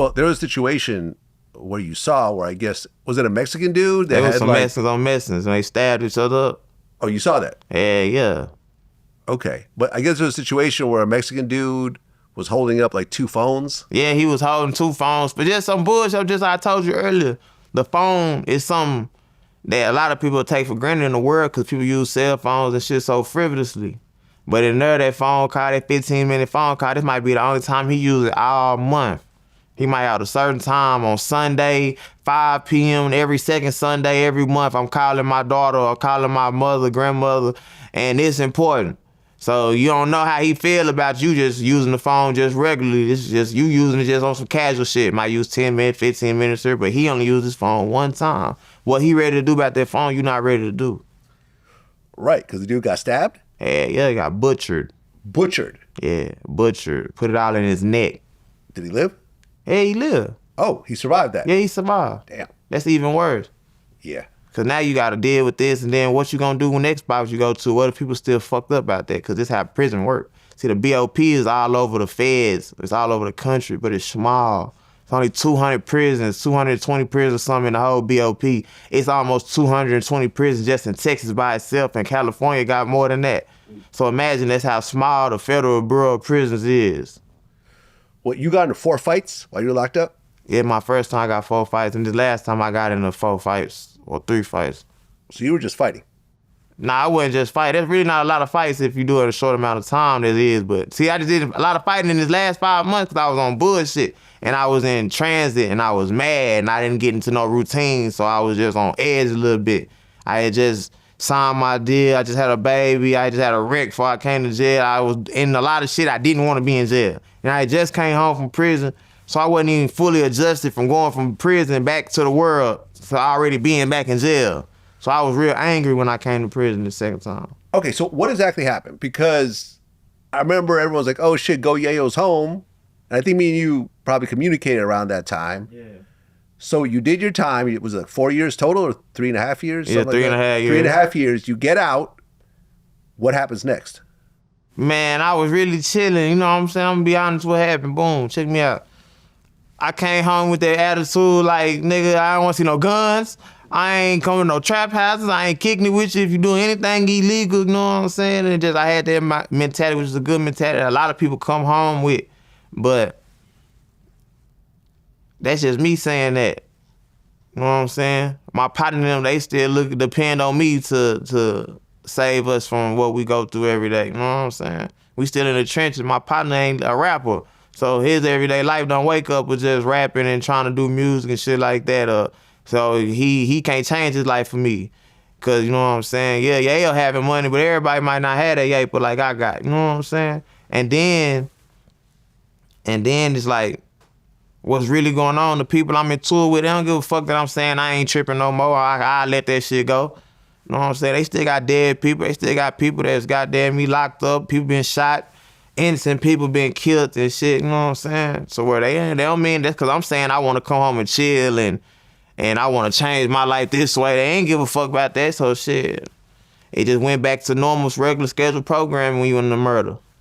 Well, there was a situation where you saw where I guess, was it a Mexican dude? There was some Mexicans on Mexicans and they stabbed each other up. Oh, you saw that? Yeah. Okay. But I guess there was a situation where a Mexican dude was holding up like 2 phones. Yeah, he was holding 2 phones. But just some bullshit, just like I told you earlier. The phone is something that a lot of people take for granted in the world because people use cell phones and shit so frivolously. But in there, that phone call, that 15-minute phone call, this might be the only time he uses it all month. He might have a certain time on Sunday, 5 p.m., every second Sunday, every month. I'm calling my daughter or calling my mother, grandmother, and it's important. So you don't know how he feel about you just using the phone just regularly. It's just you using it just on some casual shit. Might use 10 minutes, 15 minutes, sir, but he only used his phone one time. What he ready to do about that phone, you not ready to do. Right, because the dude got stabbed? Yeah, he got butchered. Butchered? Yeah, butchered. Put it all in his neck. Did he live? Yeah, he lived. Oh, he survived that? Yeah, he survived. Damn. That's even worse. Yeah. Because now you got to deal with this, and then what you going to do when next box you go to? What if people still fucked up about that? Because this is how prison work. See, the BOP is all over the feds. It's all over the country, but it's small. It's only 200 prisons, 220 prisons or something in the whole BOP. It's almost 220 prisons just in Texas by itself, and California got more than that. So imagine that's how small the Federal Bureau of Prisons is. What, you got into 4 fights while you were locked up? Yeah, my first time I got 4 fights, and the last time I got into 4 fights, or 3 fights. So you were just fighting? Nah, I wasn't just fighting. There's really not a lot of fights if you do it in a short amount of time, there is. But see, I just did a lot of fighting in this last 5 months because I was on bullshit. And I was in transit and I was mad and I didn't get into no routine. So I was just on edge a little bit. I had just signed my deal. I just had a baby. I just had a wreck before I came to jail. I was in a lot of shit I didn't want to be in jail. And I just came home from prison. So I wasn't even fully adjusted from going from prison back to the world to already being back in jail. So I was real angry when I came to prison the second time. Okay, so what exactly happened? Because I remember everyone was like, oh shit, go Yayo's home. And I think me and you probably communicated around that time. Yeah. So you did your time. It was like 4 years total or 3.5 years? Yeah, 3.5 years. 3.5 years. You get out. What happens next? Man, I was really chilling. You know what I'm saying? I'm gonna be honest what happened. Boom, check me out. I came home with that attitude like, nigga, I don't want to see no guns. I ain't coming to no trap houses. I ain't kicking it with you if you doing anything illegal, you know what I'm saying? And just I had that mentality, which is a good mentality a lot of people come home with. But that's just me saying that. You know what I'm saying? My partner and them, they still depend on me to save us from what we go through every day. You know what I'm saying? We still in the trenches. My partner ain't a rapper. So his everyday life don't wake up with just rapping and trying to do music and shit like that. So he can't change his life for me. Cause you know what I'm saying? Yeah, Yayo having money, but everybody might not have that yapo like I got. You know what I'm saying? And then it's like, what's really going on? The people I'm in tour with, they don't give a fuck that I'm saying I ain't tripping no more. I let that shit go. You know what I'm saying? They still got dead people. They still got people that's goddamn me locked up. People been shot. Innocent people been killed and shit. You know what I'm saying? So where they don't mean that's because I'm saying I want to come home and chill and I want to change my life this way. They ain't give a fuck about that. So shit, it just went back to normal, regular scheduled programming when you in the murder.